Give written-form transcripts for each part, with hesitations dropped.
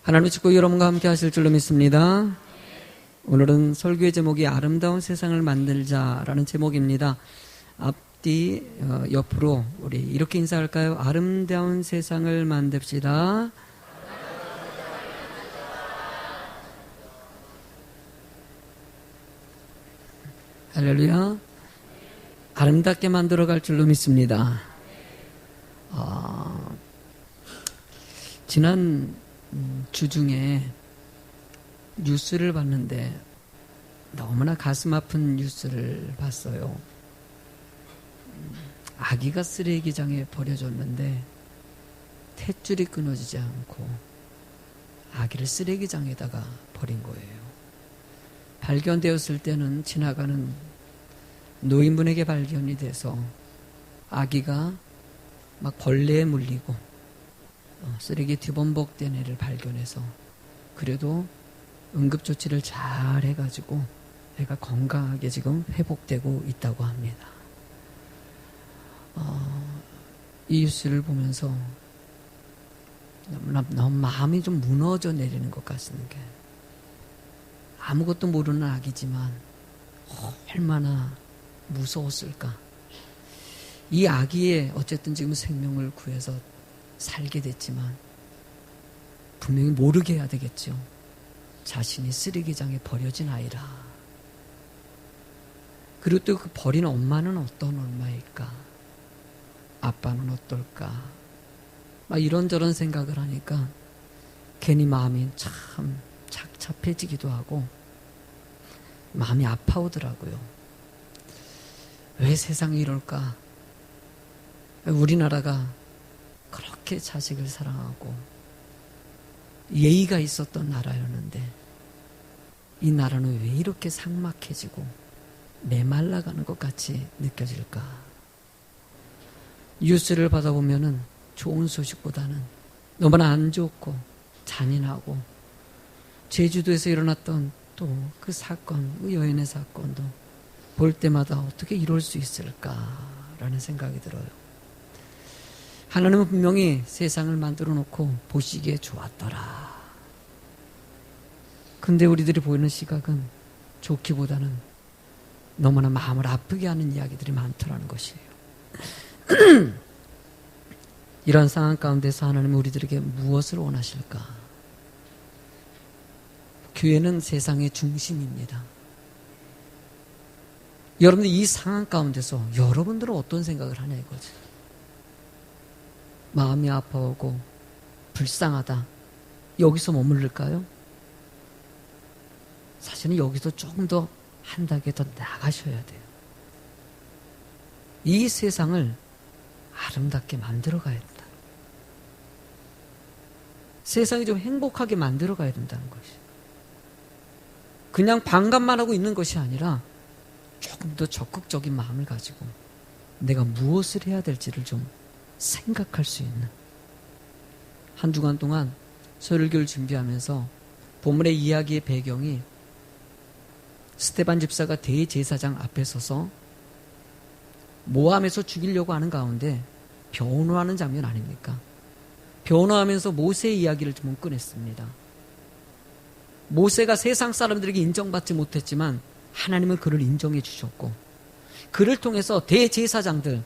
하나님의 축복이 여러분과 함께 하실 줄로 믿습니다. 오늘은 설교의 제목이 아름다운 세상을 만들자라는 제목입니다. 앞뒤 옆으로 우리 이렇게 인사할까요? 아름다운 세상을 만듭시다. 할렐루야. 아름답게 만들어갈 줄로 믿습니다. 지난 주 중에 뉴스를 봤는데 너무나 가슴 아픈 뉴스를 봤어요. 아기가 쓰레기장에 버려졌는데 탯줄이 끊어지지 않고 아기를 쓰레기장에다가 버린 거예요. 발견되었을 때는 지나가는 노인분에게 발견이 돼서 아기가 막 벌레에 물리고 쓰레기 뒤범벅된 애를 발견해서 그래도 응급조치를 잘 해가지고 애가 건강하게 지금 회복되고 있다고 합니다. 이 뉴스를 보면서 너무 마음이 좀 무너져 내리는 것 같습니다. 아무것도 모르는 아기지만 얼마나 무서웠을까. 이 아기의 어쨌든 지금 생명을 구해서 살게 됐지만 분명히 모르게 해야 되겠죠. 자신이 쓰레기장에 버려진 아이라. 그리고 또 그 버린 엄마는 어떤 엄마일까? 아빠는 어떨까? 막 이런저런 생각을 하니까 괜히 마음이 참 착잡해지기도 하고 마음이 아파오더라고요. 왜 세상이 이럴까? 우리나라가 그렇게 자식을 사랑하고 예의가 있었던 나라였는데 이 나라는 왜 이렇게 삭막해지고 메말라가는 것 같이 느껴질까? 뉴스를 받아보면은 좋은 소식보다는 너무나 안 좋고 잔인하고 제주도에서 일어났던 또 그 사건, 그 여인의 사건도 볼 때마다 어떻게 이럴 수 있을까라는 생각이 들어요. 하나님은 분명히 세상을 만들어 놓고 보시기에 좋았더라. 근데 우리들이 보이는 시각은 좋기보다는 너무나 마음을 아프게 하는 이야기들이 많더라는 것이에요. 이런 상황 가운데서 하나님은 우리들에게 무엇을 원하실까? 교회는 세상의 중심입니다. 여러분들 이 상황 가운데서 여러분들은 어떤 생각을 하냐 이거지. 마음이 아파오고 불쌍하다. 여기서 머무를까요? 사실은 여기서 조금 더 한 단계 더 나가셔야 돼요. 이 세상을 아름답게 만들어 가야 된다. 세상이 좀 행복하게 만들어 가야 된다는 것이. 그냥 반감만 하고 있는 것이 아니라 조금 더 적극적인 마음을 가지고 내가 무엇을 해야 될지를 좀 생각할 수 있는. 한 주간 동안 설교를 준비하면서 본문의 이야기의 배경이 스데반 집사가 대제사장 앞에 서서 모함에서 죽이려고 하는 가운데 변호하는 장면 아닙니까? 변호하면서 모세의 이야기를 좀 꺼냈습니다. 모세가 세상 사람들에게 인정받지 못했지만 하나님은 그를 인정해 주셨고 그를 통해서 대제사장들,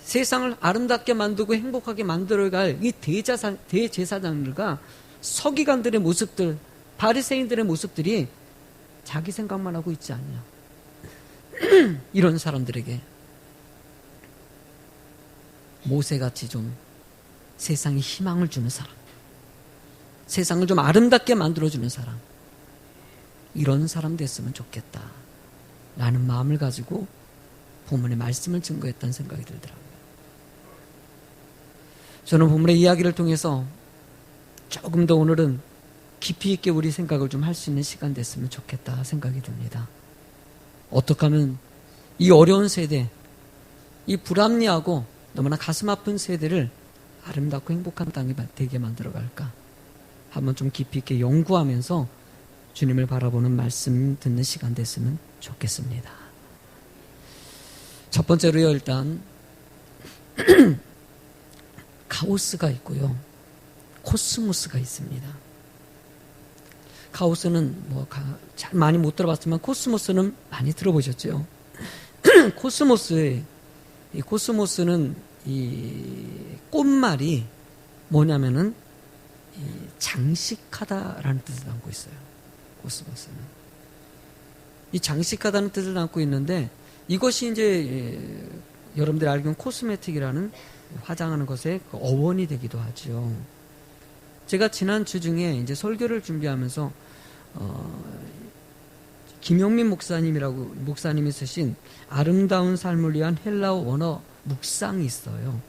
세상을 아름답게 만들고 행복하게 만들어갈 이 대제사장들과 서기관들의 모습들, 바리새인들의 모습들이 자기 생각만 하고 있지 않냐. 이런 사람들에게 모세같이 좀 세상에 희망을 주는 사람, 세상을 좀 아름답게 만들어주는 사람, 이런 사람 됐으면 좋겠다 라는 마음을 가지고 본문의 말씀을 증거했다는 생각이 들더라고요. 저는 본문의 이야기를 통해서 조금 더 오늘은 깊이 있게 우리 생각을 좀 할 수 있는 시간 됐으면 좋겠다 생각이 듭니다. 어떻게 하면 이 어려운 세대, 이 불합리하고 너무나 가슴 아픈 세대를 아름답고 행복한 땅이 되게 만들어갈까? 한번 좀 깊이 있게 연구하면서 주님을 바라보는 말씀 듣는 시간 됐으면 좋겠습니다. 첫 번째로요, 일단 카오스가 있고요, 코스모스가 있습니다. 카오스는 잘 많이 못 들어봤지만 코스모스는 많이 들어보셨죠? 코스모스는 이 꽃말이 뭐냐면은 이 장식하다라는 뜻을 담고 있어요. 코스모스는 이 장식하다는 뜻을 담고 있는데 이것이 이제 여러분들이 알기로는 코스메틱이라는 화장하는 것의 그 어원이 되기도 하죠. 제가 지난 주 중에 이제 설교를 준비하면서 김용민 목사님이 쓰신 아름다운 삶을 위한 헬라어 원어 묵상이 있어요.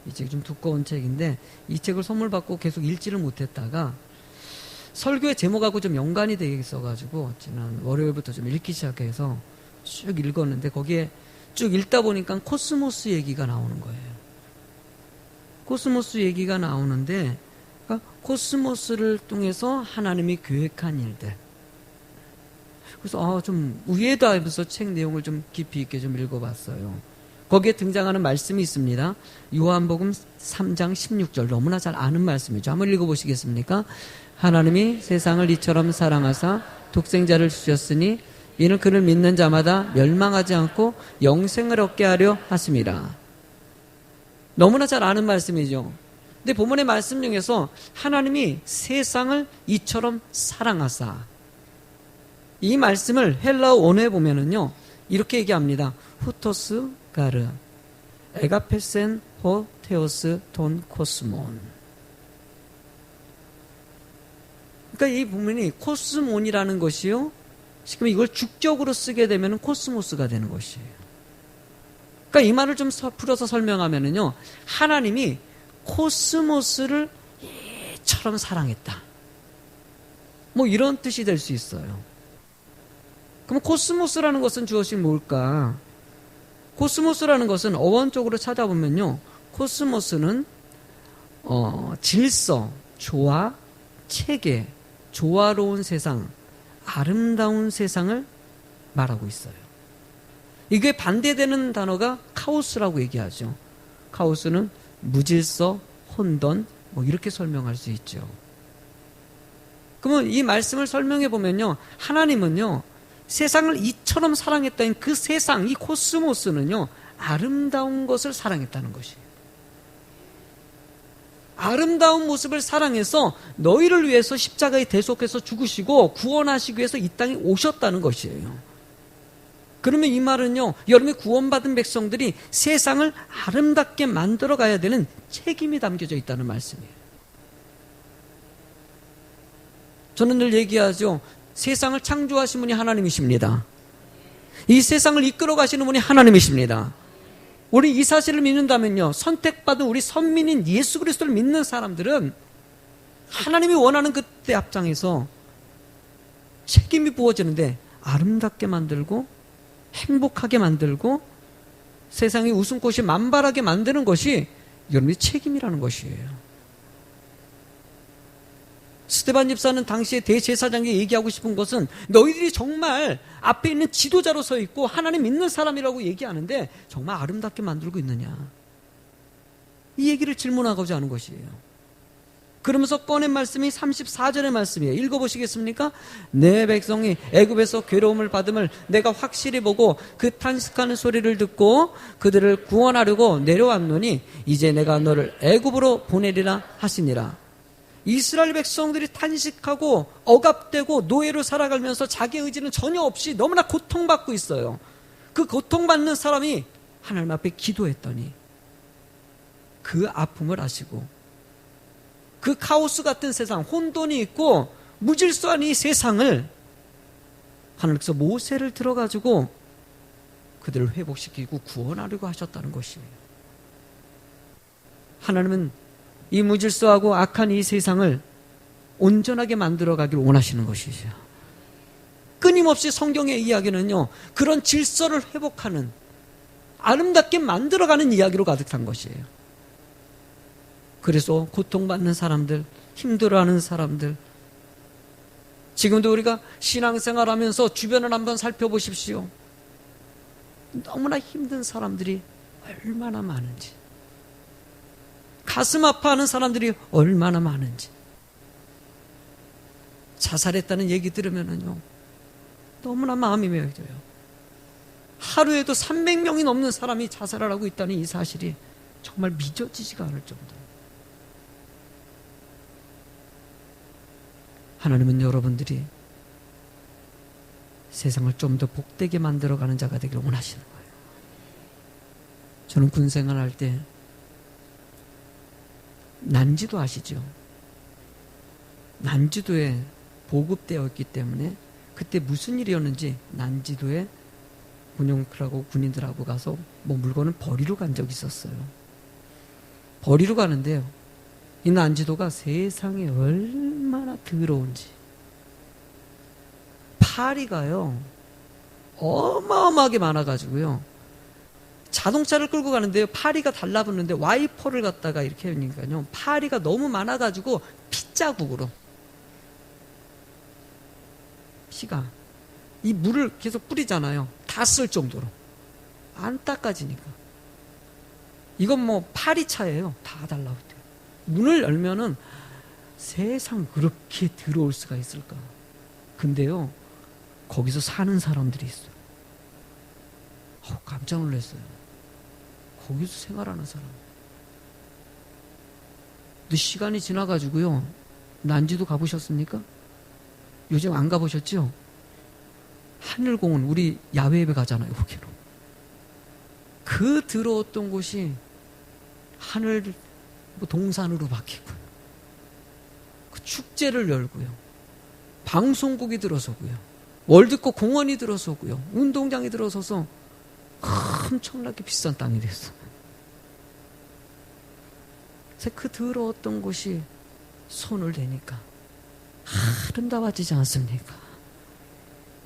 이 책이 좀 두꺼운 책인데 이 책을 선물 받고 계속 읽지를 못했다가 설교의 제목하고 좀 연관이 되어 있어가지고 지난 월요일부터 좀 읽기 시작해서 쭉 읽었는데 거기에 쭉 읽다 보니까 코스모스 얘기가 나오는 거예요. 코스모스 얘기가 나오는데 그러니까 코스모스를 통해서 하나님이 계획한 일들. 그래서 좀 우회다 하면서 책 내용을 좀 깊이 있게 좀 읽어봤어요. 거기에 등장하는 말씀이 있습니다. 요한복음 3장 16절 너무나 잘 아는 말씀이죠. 한번 읽어보시겠습니까? 하나님이 세상을 이처럼 사랑하사 독생자를 주셨으니 이는 그를 믿는 자마다 멸망하지 않고 영생을 얻게 하려 하심이라. 너무나 잘 아는 말씀이죠. 근데 본문의 말씀 중에서 하나님이 세상을 이처럼 사랑하사 이 말씀을 헬라어 원어에 보면은요 이렇게 얘기합니다. 후토스 가르 에가페센 호 테오스 돈 코스몬. 그러니까 이 본문이 코스몬이라는 것이요 지금 이걸 죽적으로 쓰게 되면 코스모스가 되는 것이에요. 그러니까 이 말을 좀 풀어서 설명하면은요 하나님이 코스모스를 이처럼 사랑했다. 뭐 이런 뜻이 될 수 있어요. 그럼 코스모스라는 것은 무엇이 뭘까? 코스모스라는 것은 어원적으로 찾아보면요. 코스모스는 질서, 조화, 체계, 조화로운 세상, 아름다운 세상을 말하고 있어요. 이게 반대되는 단어가 카오스라고 얘기하죠. 카오스는 무질서, 혼돈, 뭐 이렇게 설명할 수 있죠. 그러면 이 말씀을 설명해 보면요. 하나님은요. 세상을 이처럼 사랑했다는 그 세상, 이 코스모스는요. 아름다운 것을 사랑했다는 것이에요. 아름다운 모습을 사랑해서 너희를 위해서 십자가에 대속해서 죽으시고 구원하시기 위해서 이 땅에 오셨다는 것이에요. 그러면 이 말은요. 여러분이 구원받은 백성들이 세상을 아름답게 만들어 가야 되는 책임이 담겨져 있다는 말씀이에요. 저는 늘 얘기하죠. 세상을 창조하신 분이 하나님이십니다. 이 세상을 이끌어 가시는 분이 하나님이십니다. 우리 이 사실을 믿는다면요. 선택받은 우리 선민인 예수 그리스도를 믿는 사람들은 하나님이 원하는 그때 앞장에서 책임이 부어지는데 아름답게 만들고 행복하게 만들고 세상의 웃음꽃이 만발하게 만드는 것이 여러분의 책임이라는 것이에요. 스데반 집사는 당시에 대제사장에게 얘기하고 싶은 것은 너희들이 정말 앞에 있는 지도자로 서 있고 하나님 믿는 사람이라고 얘기하는데 정말 아름답게 만들고 있느냐. 이 얘기를 질문하고자 하는 것이에요. 그러면서 꺼낸 말씀이 34절의 말씀이에요. 읽어보시겠습니까? 내 백성이 애굽에서 괴로움을 받음을 내가 확실히 보고 그 탄식하는 소리를 듣고 그들을 구원하려고 내려왔노니 이제 내가 너를 애굽으로 보내리라 하시니라. 이스라엘 백성들이 탄식하고 억압되고 노예로 살아가면서 자기 의지는 전혀 없이 너무나 고통받고 있어요. 그 고통받는 사람이 하나님 앞에 기도했더니 그 아픔을 아시고 그 카오스 같은 세상, 혼돈이 있고 무질서한 이 세상을 하나님께서 모세를 들어가지고 그들을 회복시키고 구원하려고 하셨다는 것이에요. 하나님은 이 무질서하고 악한 이 세상을 온전하게 만들어가기를 원하시는 것이죠. 끊임없이 성경의 이야기는요. 그런 질서를 회복하는 아름답게 만들어가는 이야기로 가득한 것이에요. 그래서 고통받는 사람들, 힘들어하는 사람들, 지금도 우리가 신앙생활하면서 주변을 한번 살펴보십시오. 너무나 힘든 사람들이 얼마나 많은지, 가슴 아파하는 사람들이 얼마나 많은지. 자살했다는 얘기 들으면은요, 너무나 마음이 메어져요. 하루에도 300명이 넘는 사람이 자살을 하고 있다는 이 사실이 정말 믿어지지가 않을 정도로. 하나님은 여러분들이 세상을 좀 더 복되게 만들어가는 자가 되기를 원하시는 거예요. 저는 군 생활할 때 난지도 아시죠? 난지도에 보급되었기 때문에 그때 무슨 일이었는지 난지도에 군용크라고 군인들하고 가서 뭐 물건을 버리러 간 적이 있었어요. 버리러 가는데요, 이 난지도가 세상에 얼마나 더러운지, 파리가요 어마어마하게 많아가지고요, 자동차를 끌고 가는데요, 파리가 달라붙는데 와이퍼를 갖다가 이렇게 하니까요, 파리가 너무 많아가지고 핏자국으로, 피가 이 물을 계속 뿌리잖아요. 다 쓸 정도로 안 닦아지니까. 이건 뭐 파리차예요. 다 달라붙어요. 문을 열면은 세상 그렇게 더러울 수가 있을까. 근데요, 거기서 사는 사람들이 있어요. 깜짝 놀랐어요. 거기서 생활하는 사람. 근데 시간이 지나가지고요, 난지도 가보셨습니까? 요즘 안 가보셨죠? 하늘공원, 우리 야외 예배 가잖아요, 거기로. 그 더러웠던 곳이 하늘 동산으로 바뀌고요, 그 축제를 열고요, 방송국이 들어서고요, 월드컵 공원이 들어서고요, 운동장이 들어서서 엄청나게 비싼 땅이 됐어요. 그래서 그 더러웠던 곳이 손을 대니까 아름다워지지 않습니까?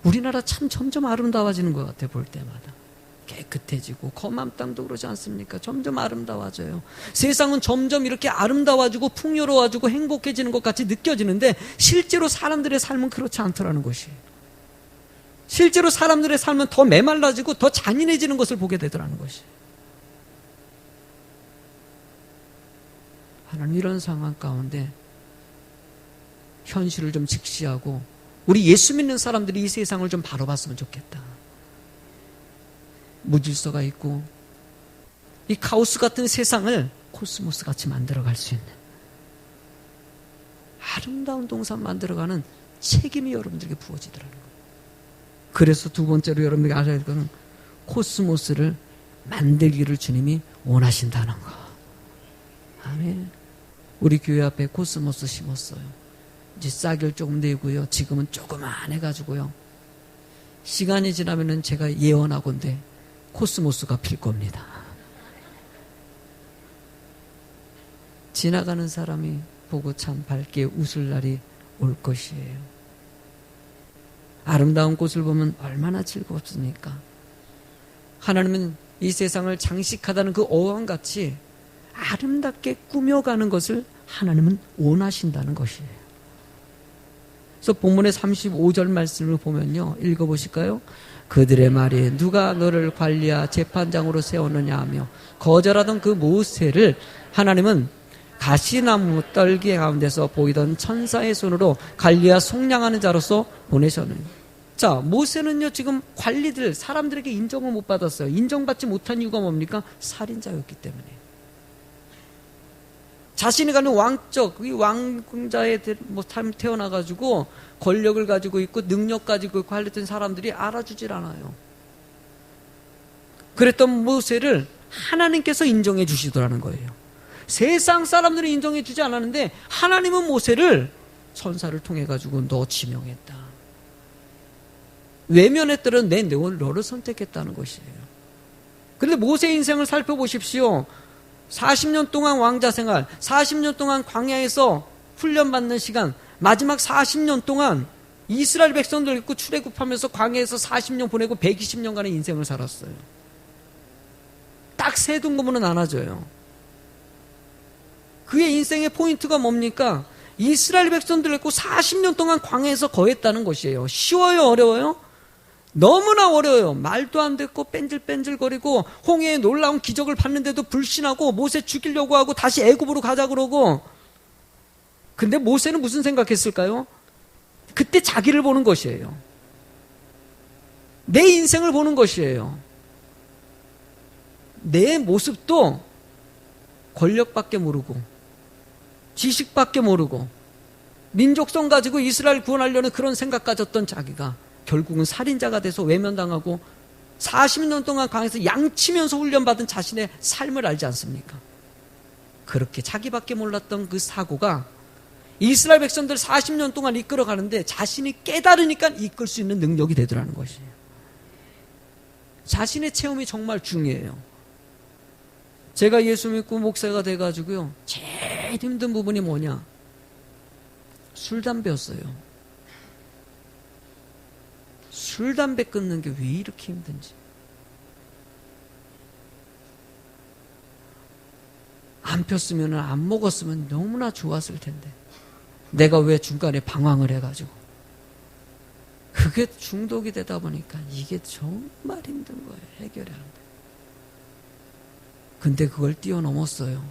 우리나라 참 점점 아름다워지는 것 같아요. 볼 때마다 깨끗해지고, 검암 땅도 그러지 않습니까? 점점 아름다워져요. 세상은 점점 이렇게 아름다워지고 풍요로워지고 행복해지는 것 같이 느껴지는데, 실제로 사람들의 삶은 그렇지 않더라는 것이에요. 실제로 사람들의 삶은 더 메말라지고 더 잔인해지는 것을 보게 되더라는 것이에요. 하나님, 이런 상황 가운데 현실을 좀 직시하고 우리 예수 믿는 사람들이 이 세상을 좀 바라봤으면 좋겠다. 무질서가 있고 이 카오스 같은 세상을 코스모스 같이 만들어갈 수 있는 아름다운 동산 만들어가는 책임이 여러분들에게 부어지더라는 거예요. 그래서 두 번째로 여러분들이 알아야 할 것은 코스모스를 만들기를 주님이 원하신다는 거. 아멘. 우리 교회 앞에 코스모스 심었어요. 이제 싹을 조금 내고요, 지금은 조그만해가지고요, 시간이 지나면은 제가 예언하건대 코스모스가 필 겁니다. 지나가는 사람이 보고 참 밝게 웃을 날이 올 것이에요. 아름다운 꽃을 보면 얼마나 즐겁습니까? 하나님은 이 세상을 장식하다는 그 어항같이 아름답게 꾸며가는 것을 하나님은 원하신다는 것이에요. 그래서 본문의 35절 말씀을 보면요, 읽어보실까요? 그들의 말이 누가 너를 관리하 재판장으로 세우느냐 하며 거절하던 그 모세를 하나님은 가시나무 떨기 가운데서 보이던 천사의 손으로 관리하 속량하는 자로서 보내셨는. 자, 모세는요 지금 관리들 사람들에게 인정을 못 받았어요. 인정받지 못한 이유가 뭡니까? 살인자였기 때문에. 자신이 가는 왕적, 이 왕자에 태어나가지고 권력을 가지고 있고 능력 가지고 있고 하려던 사람들이 알아주질 않아요. 그랬던 모세를 하나님께서 인정해 주시더라는 거예요. 세상 사람들이 인정해 주지 않았는데 하나님은 모세를 천사를 통해 가지고 너 지명했다. 외면했더라도 너를 선택했다는 것이에요. 그런데 모세의 인생을 살펴보십시오. 40년 동안 왕자 생활, 40년 동안 광야에서 훈련받는 시간, 마지막 40년 동안 이스라엘 백성들 입고 출애굽하면서 광야에서 40년 보내고 120년간의 인생을 살았어요. 딱 세 둥그문은 안아줘요. 그의 인생의 포인트가 뭡니까? 이스라엘 백성들 입고 40년 동안 광야에서 거했다는 것이에요. 쉬워요? 어려워요? 너무나 어려워요. 말도 안 됐고 뺀질뺀질거리고 홍해의 놀라운 기적을 봤는데도 불신하고 모세 죽이려고 하고 다시 애굽으로 가자 그러고. 근데 모세는 무슨 생각했을까요? 그때 자기를 보는 것이에요. 내 인생을 보는 것이에요. 내 모습도 권력밖에 모르고 지식밖에 모르고 민족성 가지고 이스라엘 구원하려는 그런 생각 가졌던 자기가 결국은 살인자가 돼서 외면당하고 40년 동안 강에서 양치면서 훈련받은 자신의 삶을 알지 않습니까? 그렇게 자기밖에 몰랐던 그 사고가 이스라엘 백성들 40년 동안 이끌어가는데 자신이 깨달으니까 이끌 수 있는 능력이 되더라는 것이에요. 자신의 체험이 정말 중요해요. 제가 예수 믿고 목사가 돼가지고요, 제일 힘든 부분이 뭐냐? 술, 담배였어요. 술, 담배 끊는 게 왜 이렇게 힘든지. 안 폈으면, 안 먹었으면 너무나 좋았을 텐데. 내가 왜 중간에 방황을 해가지고. 그게 중독이 되다 보니까 이게 정말 힘든 거예요. 해결해야 하는데. 근데 그걸 뛰어넘었어요.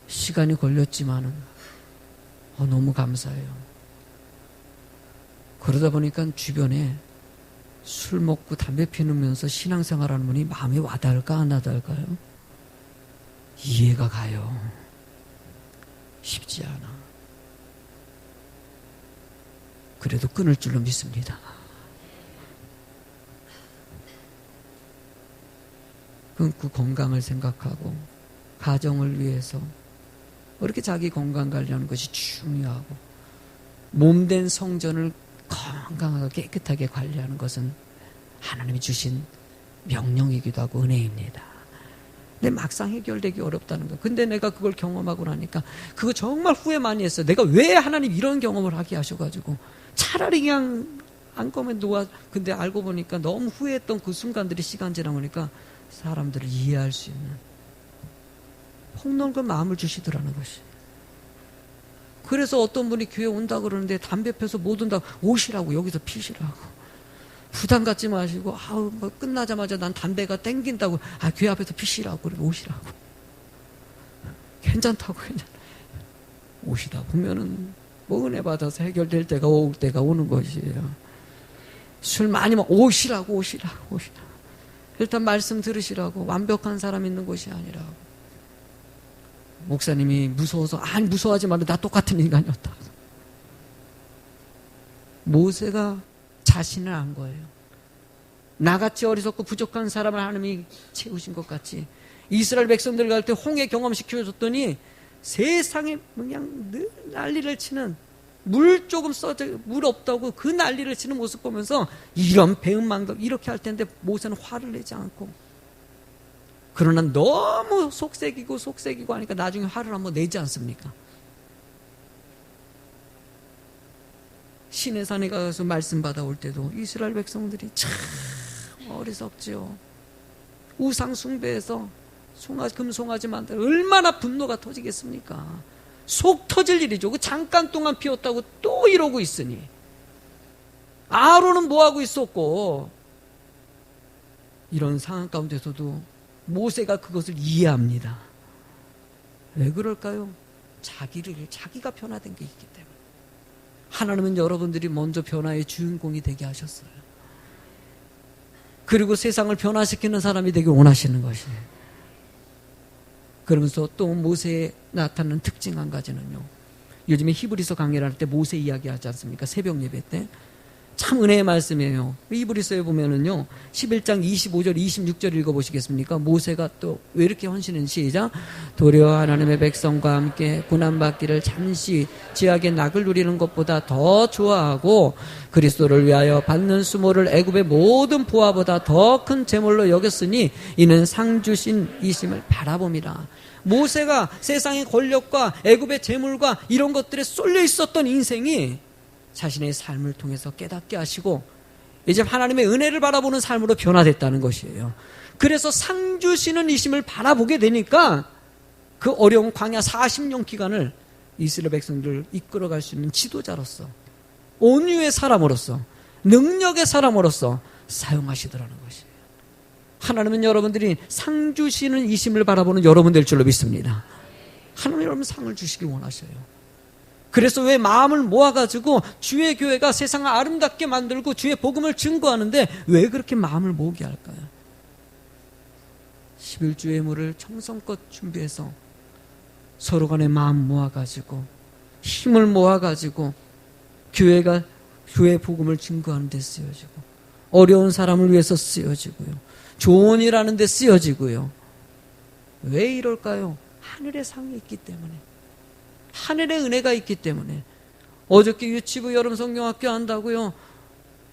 시간이 걸렸지만은 너무 감사해요. 그러다 보니까 주변에 술 먹고 담배 피우면서 신앙생활하는 분이 마음이 와닿을까 안 와닿을까요? 이해가 가요. 쉽지 않아. 그래도 끊을 줄로 믿습니다. 끊고 건강을 생각하고 가정을 위해서 그렇게 자기 건강 관리하는 것이 중요하고 몸된 성전을 건강하게 깨끗하게 관리하는 것은 하나님이 주신 명령이기도 하고 은혜입니다. 근데 막상 해결되기 어렵다는 거. 근데 내가 그걸 경험하고 나니까 그거 정말 후회 많이 했어요. 내가 왜 하나님 이런 경험을 하게 하셔가지고 차라리 그냥 안검에 놓아. 근데 알고 보니까 너무 후회했던 그 순간들이 시간 지나보니까 사람들을 이해할 수 있는 폭넓은 마음을 주시더라는 것이. 그래서 어떤 분이 교회 온다 그러는데 담배 펴서 못 온다고 오시라고 여기서 피시라고 부담 갖지 마시고 뭐 끝나자마자 난 담배가 땡긴다고 교회 앞에서 피시라고 그러면 오시라고 괜찮다고 오시다 보면은 뭐 은혜 받아서 해결될 때가 올 때가 오는 것이에요. 술 많이 먹 오시라고 일단 말씀 들으시라고 완벽한 사람 있는 곳이 아니라고. 목사님이 무서워서 무서워하지 말고 나 똑같은 인간이었다. 모세가 자신을 안 거예요. 나같이 어리석고 부족한 사람을 하나님이 채우신 것 같이 이스라엘 백성들 갈 때 홍해 경험시켜줬더니 세상에 그냥 늘 난리를 치는 물 조금 써져 물 없다고 그 난리를 치는 모습 보면서 이런 배은망덕 이렇게 할 텐데 모세는 화를 내지 않고 그러나 너무 속색이고 하니까 나중에 화를 한번 내지 않습니까? 시내산에 가서 말씀 받아올 때도 이스라엘 백성들이 참 어리석지요. 우상 숭배해서 금송아지 만들어 얼마나 분노가 터지겠습니까? 속 터질 일이죠. 그 잠깐 동안 피웠다고 또 이러고 있으니 아론은 뭐하고 있었고 이런 상황 가운데서도 모세가 그것을 이해합니다. 왜 그럴까요? 자기가 변화된 게 있기 때문에. 하나님은 여러분들이 먼저 변화의 주인공이 되게 하셨어요. 그리고 세상을 변화시키는 사람이 되길 원하시는 것이에요. 그러면서 또 모세에 나타나는 특징 한 가지는요. 요즘에 히브리서 강의를 할 때 모세 이야기하지 않습니까? 새벽 예배 때. 참 은혜의 말씀이에요. 히브리서에 보면은요, 11장 25절, 26절 읽어보시겠습니까? 모세가 또 왜 이렇게 헌신했는지 시작. 도리어 하나님의 백성과 함께 고난받기를 잠시 지하게 낙을 누리는 것보다 더 좋아하고 그리스도를 위하여 받는 수모를 애굽의 모든 보화보다 더 큰 재물로 여겼으니 이는 상 주신 이심을 바라봄이라. 모세가 세상의 권력과 애굽의 재물과 이런 것들에 쏠려 있었던 인생이 자신의 삶을 통해서 깨닫게 하시고 이제 하나님의 은혜를 바라보는 삶으로 변화됐다는 것이에요. 그래서 상 주시는 이심을 바라보게 되니까 그 어려운 광야 40년 기간을 이스라엘 백성들을 이끌어갈 수 있는 지도자로서 온유의 사람으로서 능력의 사람으로서 사용하시더라는 것이에요. 하나님은 여러분들이 상 주시는 이심을 바라보는 여러분 될 줄로 믿습니다. 하나님 여러분 상을 주시기 원하셔요. 그래서 왜 마음을 모아가지고 주의 교회가 세상을 아름답게 만들고 주의 복음을 증거하는데 왜 그렇게 마음을 모으게 할까요? 11주 예물을 정성껏 준비해서 서로 간에 마음 모아가지고 힘을 모아가지고 교회가 교회 복음을 증거하는 데 쓰여지고 어려운 사람을 위해서 쓰여지고요. 좋은 일 하는 데 쓰여지고요. 왜 이럴까요? 하늘의 상이 있기 때문에. 하늘의 은혜가 있기 때문에. 어저께 유치부 여름 성경학교 한다고요.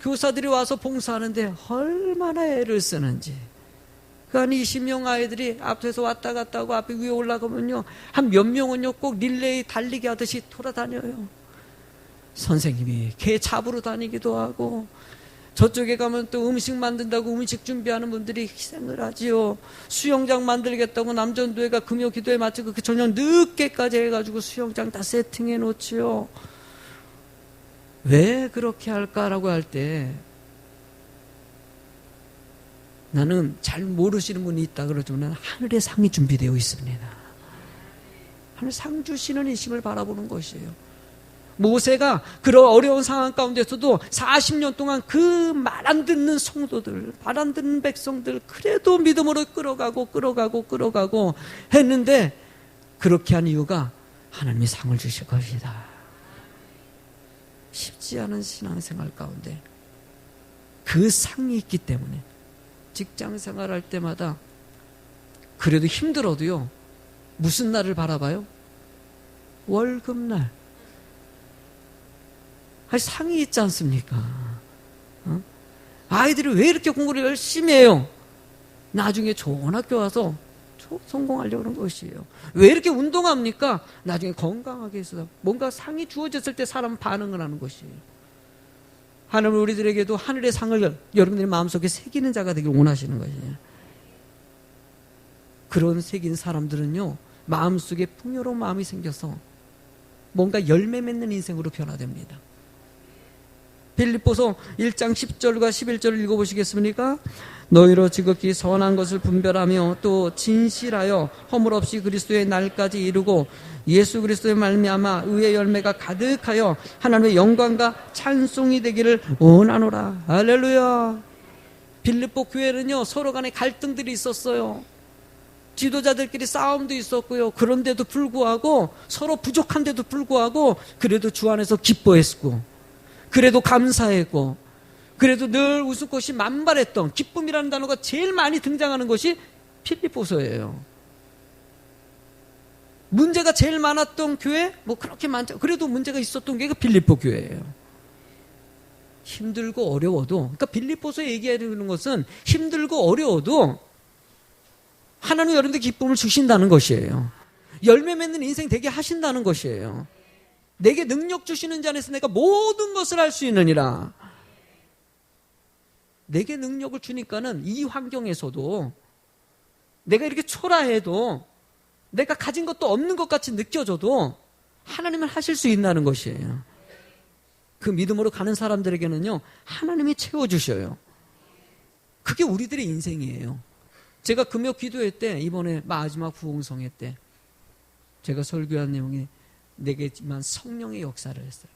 교사들이 와서 봉사하는데 얼마나 애를 쓰는지. 그 한 20명 아이들이 앞에서 왔다 갔다 하고 앞에 위에 올라가면요. 한 몇 명은요 꼭 릴레이 달리기 하듯이 돌아다녀요. 선생님이 개 잡으러 다니기도 하고 저쪽에 가면 또 음식 만든다고 음식 준비하는 분들이 희생을 하지요. 수영장 만들겠다고 남전도회가 금요 기도에 마치고 그 저녁 늦게까지 해가지고 수영장 다 세팅해 놓지요. 왜 그렇게 할까라고 할 때 나는 잘 모르시는 분이 있다 그러지만 하늘의 상이 준비되어 있습니다. 하늘 상 주시는 이심을 바라보는 것이에요. 모세가 그런 어려운 상황 가운데서도 40년 동안 그 말 안 듣는 성도들, 말 안 듣는 백성들 그래도 믿음으로 끌어가고 했는데 그렇게 한 이유가 하나님이 상을 주실 것이다. 쉽지 않은 신앙생활 가운데 그 상이 있기 때문에 직장 생활할 때마다 그래도 힘들어도요 무슨 날을 바라봐요? 월급날. 상이 있지 않습니까? 아이들이 왜 이렇게 공부를 열심히 해요? 나중에 좋은 학교 와서 성공하려는 것이에요. 왜 이렇게 운동합니까? 나중에 건강하게 해서 뭔가 상이 주어졌을 때 사람은 반응을 하는 것이에요. 하나님은 우리들에게도 하늘의 상을 여러분들의 마음속에 새기는 자가 되길 원하시는 것이에요. 그런 새긴 사람들은요 마음속에 풍요로운 마음이 생겨서 뭔가 열매 맺는 인생으로 변화됩니다. 빌립보서 1장 10절과 11절을 읽어보시겠습니까? 너희로 지극히 선한 것을 분별하며 또 진실하여 허물 없이 그리스도의 날까지 이루고 예수 그리스도의 말미암아 의의 열매가 가득하여 하나님의 영광과 찬송이 되기를 원하노라. 할렐루야. 빌립보 교회는요 서로 간에 갈등들이 있었어요. 지도자들끼리 싸움도 있었고요. 그런데도 불구하고 서로 부족한데도 불구하고 그래도 주 안에서 기뻐했고 그래도 감사했고 그래도 늘 웃음꽃이 만발했던 기쁨이라는 단어가 제일 많이 등장하는 것이 필립보서예요. 문제가 제일 많았던 교회? 뭐 그렇게 많죠. 그래도 문제가 있었던 게 필립보 교회예요. 힘들고 어려워도 그러니까 필립보서 얘기하는 것은 힘들고 어려워도 하나님 여러분들 기쁨을 주신다는 것이에요. 열매 맺는 인생 되게 하신다는 것이에요. 내게 능력 주시는 자 안에서 내가 모든 것을 할 수 있느니라. 내게 능력을 주니까는 이 환경에서도 내가 이렇게 초라해도 내가 가진 것도 없는 것 같이 느껴져도 하나님은 하실 수 있다는 것이에요. 그 믿음으로 가는 사람들에게는요 하나님이 채워주셔요. 그게 우리들의 인생이에요. 제가 금요 기도회 때 이번에 마지막 부흥성회 때 제가 설교한 내용이 내게만 성령의 역사를 했어요.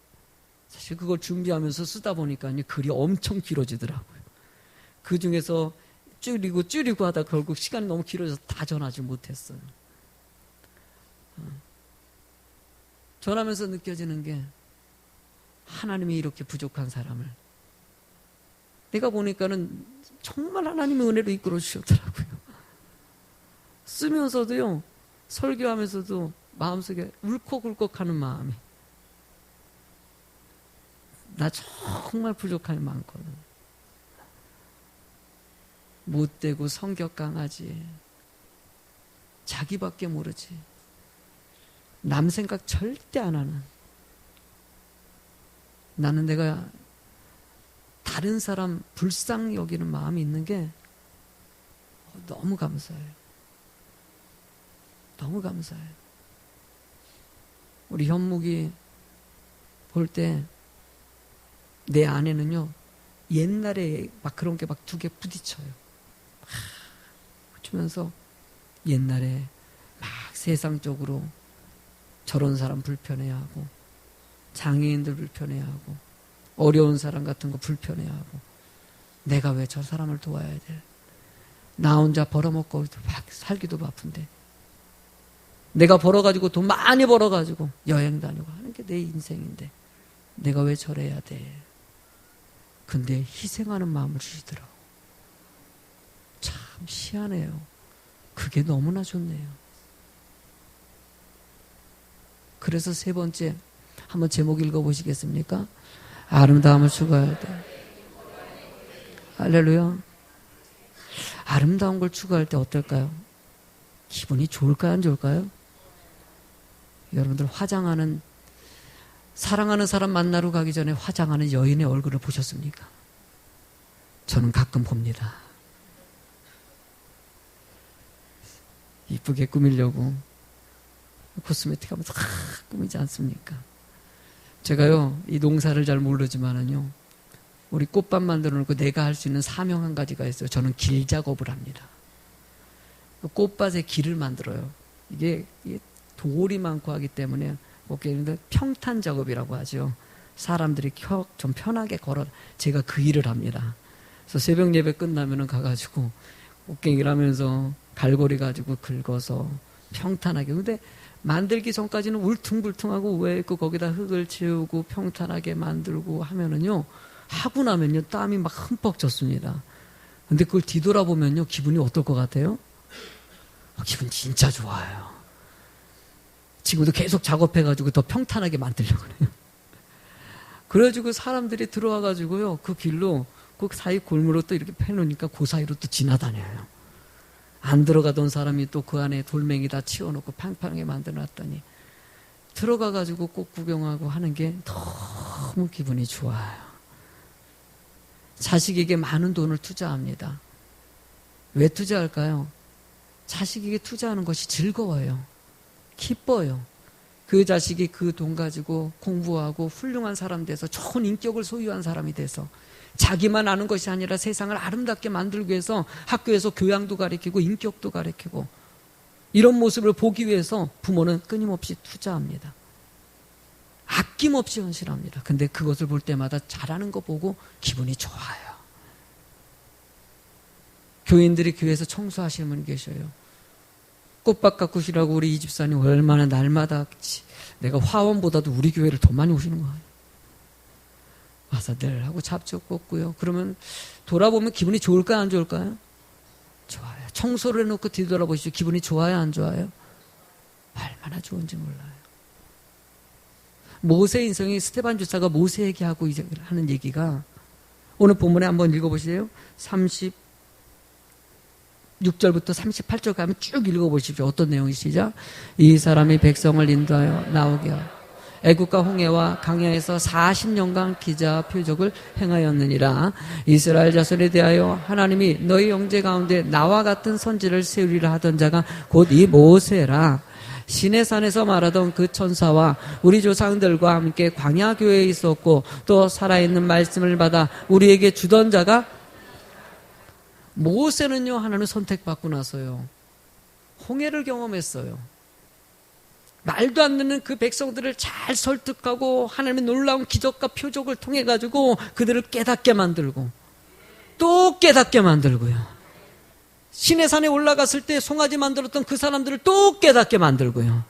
사실 그걸 준비하면서 쓰다 보니까 글이 엄청 길어지더라고요. 그 중에서 줄이고 하다 결국 시간이 너무 길어져서 다 전하지 못했어요. 전하면서 느껴지는 게 하나님이 이렇게 부족한 사람을 내가 보니까는 정말 하나님의 은혜로 이끌어 주셨더라고요. 쓰면서도요 설교하면서도 마음속에 울컥울컥하는 마음이 나 정말 부족함이 많거든. 못되고 성격 강하지. 자기밖에 모르지. 남 생각 절대 안 하는. 나는 내가 다른 사람 불쌍히 여기는 마음이 있는 게 너무 감사해요. 너무 감사해요. 우리 현묵이 볼 때 내 안에는요 옛날에 막 그런 게 막 두 개 부딪혀요. 막 붙이면서 옛날에 막 세상적으로 저런 사람 불편해하고 장애인들 불편해하고 어려운 사람 같은 거 불편해하고 내가 왜 저 사람을 도와야 돼? 나 혼자 벌어먹고 살기도 바쁜데 내가 벌어가지고 돈 많이 벌어가지고 여행 다니고 하는 게 내 인생인데 내가 왜 저래야 돼? 근데 희생하는 마음을 주시더라고. 참 희한해요. 그게 너무나 좋네요. 그래서 세 번째 한번 제목 읽어보시겠습니까? 아름다움을 추구해야 돼. 할렐루야. 아름다운 걸 추구할 때 어떨까요? 기분이 좋을까요? 안 좋을까요? 여러분들 화장하는 사랑하는 사람 만나러 가기 전에 화장하는 여인의 얼굴을 보셨습니까? 저는 가끔 봅니다. 이쁘게 꾸미려고 코스메틱 하면서 꾸미지 않습니까? 제가요, 이 농사를 잘 모르지만은요, 우리 꽃밭 만들어 놓고 내가 할 수 있는 사명 한 가지가 있어요. 저는 길 작업을 합니다. 꽃밭에 길을 만들어요. 이게 돌이 많고 하기 때문에 평탄 작업이라고 하죠. 사람들이 좀 편하게 걸어, 제가 그 일을 합니다. 그래서 새벽 예배 끝나면은 가가지고 꽃갱이를 하면서 갈고리 가지고 긁어서 평탄하게. 근데 만들기 전까지는 울퉁불퉁하고 왜 있고 거기다 흙을 채우고 평탄하게 만들고 하면은요, 하고 나면요 땀이 막 흠뻑 젖습니다. 근데 그걸 뒤돌아보면요 기분이 어떨 것 같아요? 기분 진짜 좋아요. 지금도 계속 작업해가지고 더 평탄하게 만들려고 그래요. 그래가지고 사람들이 들어와가지고요 그 길로 그 사이 골무로 또 이렇게 패놓으니까 그 사이로 또 지나다녀요. 안 들어가던 사람이 또 그 안에 돌멩이 다 치워놓고 팡팡하게 만들어놨더니 들어가가지고 꽃 구경하고 하는 게 너무 기분이 좋아요. 자식에게 많은 돈을 투자합니다. 왜 투자할까요? 자식에게 투자하는 것이 즐거워요. 기뻐요. 그 자식이 그 돈 가지고 공부하고 훌륭한 사람 돼서 좋은 인격을 소유한 사람이 돼서 자기만 아는 것이 아니라 세상을 아름답게 만들기 위해서 학교에서 교양도 가르치고 인격도 가르치고 이런 모습을 보기 위해서 부모는 끊임없이 투자합니다. 아낌없이 헌신합니다. 근데 그것을 볼 때마다 잘하는 거 보고 기분이 좋아요. 교인들이 교회에서 청소하시는 분 계셔요. 꽃밭 가꾸시라고 우리 이 집사님 얼마나 날마다 내가 화원보다도 우리 교회를 더 많이 오시는 거예요. 와서 늘 하고 잡초 꽂고요. 그러면 돌아보면 기분이 좋을까요? 안 좋을까요? 좋아요. 청소를 해놓고 뒤돌아보시죠. 기분이 좋아요? 안 좋아요? 얼마나 좋은지 몰라요. 모세 인생이 스테반 주사가 모세에게 하고 하는 얘기가 오늘 본문에 한번 읽어보세요. 36절부터 38절 가면 쭉 읽어보십시오. 어떤 내용이시죠? 이 사람이 백성을 인도하여 나오게 하고 애국과 홍해와 강야에서 40년간 기자 표적을 행하였느니라. 이스라엘 자손에 대하여 하나님이 너희 형제 가운데 나와 같은 선지를 세우리라 하던 자가 곧 이 모세라. 시내산에서 말하던 그 천사와 우리 조상들과 함께 광야 교회에 있었고 또 살아있는 말씀을 받아 우리에게 주던 자가 모세는요 하나님 선택받고 나서요 홍해를 경험했어요. 말도 안 되는 그 백성들을 잘 설득하고 하나님의 놀라운 기적과 표적을 통해 가지고 그들을 깨닫게 만들고 또 깨닫게 만들고요. 시내산에 올라갔을 때 송아지 만들었던 그 사람들을 또 깨닫게 만들고요.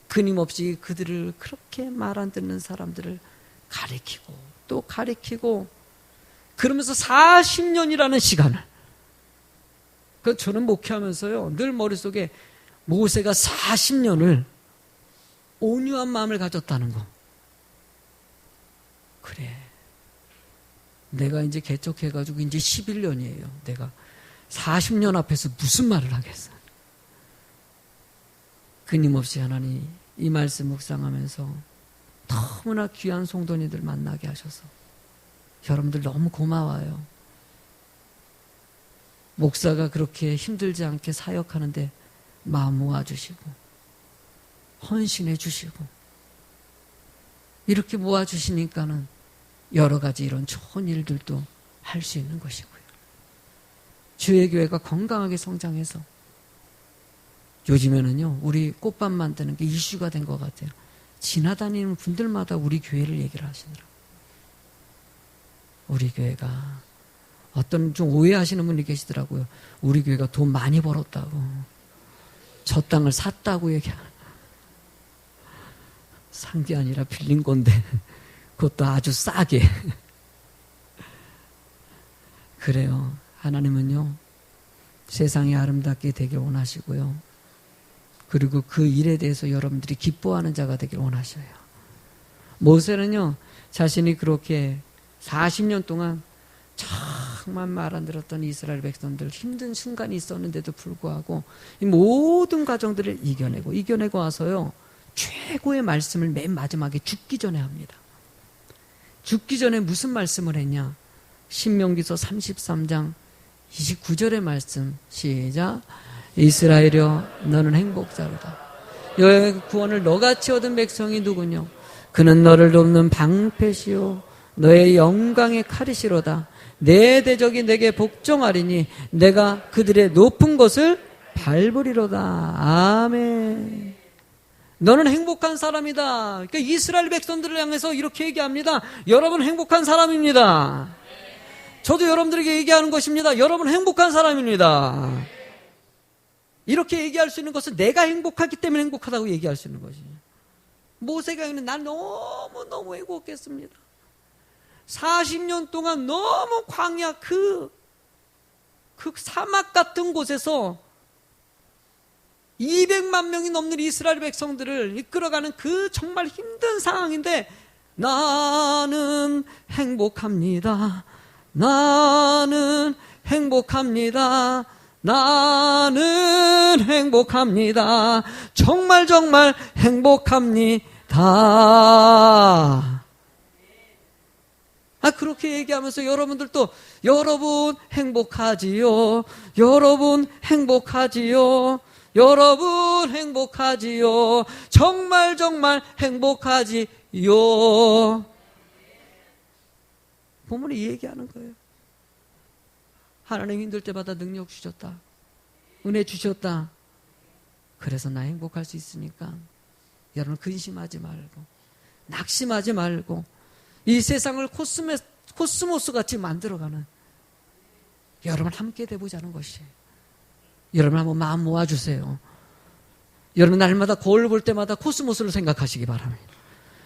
끊임없이 그들을 그렇게 말 안 듣는 사람들을 가리키고 또 가리키고 그러면서 40년이라는 시간을 저는 목회하면서요 늘 머릿속에 모세가 40년을 온유한 마음을 가졌다는 거. 그래. 내가 이제 개척해가지고 이제 11년이에요. 내가 40년 앞에서 무슨 말을 하겠어. 끊임없이 하나님 이 말씀 묵상하면서 너무나 귀한 성도님들 만나게 하셔서 여러분들 너무 고마워요. 목사가 그렇게 힘들지 않게 사역하는데 마음 모아주시고 헌신해 주시고 이렇게 모아주시니까는 여러 가지 이런 좋은 일들도 할 수 있는 것이고요. 주의 교회가 건강하게 성장해서 요즘에는요 우리 꽃밭 만드는 게 이슈가 된 것 같아요. 지나다니는 분들마다 우리 교회를 얘기를 하시더라고요. 우리 교회가, 어떤 좀 오해하시는 분이 계시더라고요. 우리 교회가 돈 많이 벌었다고, 저 땅을 샀다고 얘기하는. 산 게 아니라 빌린 건데 그것도 아주 싸게. 그래요. 하나님은요, 세상이 아름답게 되길 원하시고요, 그리고 그 일에 대해서 여러분들이 기뻐하는 자가 되길 원하셔요. 모세는요, 자신이 그렇게 40년 동안 정말 말 안 들었던 이스라엘 백성들, 힘든 순간이 있었는데도 불구하고 이 모든 과정들을 이겨내고 와서요, 최고의 말씀을 맨 마지막에 죽기 전에 합니다. 죽기 전에 무슨 말씀을 했냐? 신명기서 33장 29절의 말씀, 시작. 이스라엘이여, 너는 행복자로다. 여호와의 구원을 너같이 얻은 백성이 누구뇨? 그는 너를 돕는 방패시오, 너의 영광의 칼이시로다. 내 대적이 내게 복종하리니 내가 그들의 높은 것을 밟으리로다. 아멘. 너는 행복한 사람이다. 그러니까 이스라엘 백성들을 향해서 이렇게 얘기합니다. 여러분 행복한 사람입니다. 저도 여러분들에게 얘기하는 것입니다. 여러분 행복한 사람입니다. 이렇게 얘기할 수 있는 것은 내가 행복하기 때문에 행복하다고 얘기할 수 있는 것이죠. 모세가 있는 난 너무 행복했습니다. 40년 동안 너무 광야 그 사막 같은 곳에서 200만 명이 넘는 이스라엘 백성들을 이끌어가는 그 정말 힘든 상황인데, 나는 행복합니다. 나는 행복합니다. 나는 행복합니다. 정말 행복합니다. 그렇게 얘기하면서 여러분들도 여러분 행복하지요. 여러분 행복하지요. 여러분 행복하지요. 정말 행복하지요. 본문이 얘기하는 거예요. 하나님 힘들 때마다 능력 주셨다. 은혜 주셨다. 그래서 나 행복할 수 있으니까 여러분 근심하지 말고, 낙심하지 말고, 이 세상을 코스모스 같이 만들어가는 여러분 함께 돼보자는 것이에요. 여러분 한번 마음 모아주세요. 여러분 날마다 거울 볼 때마다 코스모스를 생각하시기 바랍니다.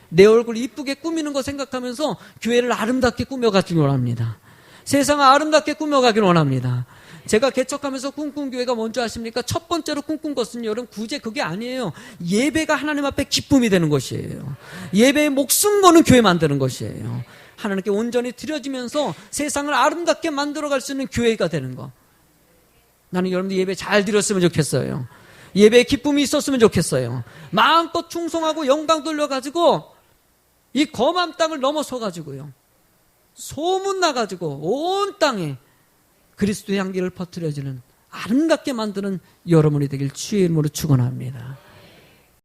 내 얼굴 이쁘게 꾸미는 거 생각하면서 교회를 아름답게 꾸며가길 원합니다. 세상을 아름답게 꾸며가길 원합니다. 제가 개척하면서 꿈꾼 교회가 뭔지 아십니까? 첫 번째로 꿈꾼 것은 여러분 굳이 그게 아니에요. 예배가 하나님 앞에 기쁨이 되는 것이에요. 예배에 목숨 거는 교회 만드는 것이에요. 하나님께 온전히 드려지면서 세상을 아름답게 만들어갈 수 있는 교회가 되는 거. 나는 여러분들 예배 잘 드렸으면 좋겠어요. 예배에 기쁨이 있었으면 좋겠어요. 마음껏 충성하고 영광 돌려가지고 이 검은 땅을 넘어서가지고요, 소문나가지고 온 땅에 그리스도의 향기를 퍼뜨려주는 아름답게 만드는 여러분이 되길 주의 이름으로 축원합니다.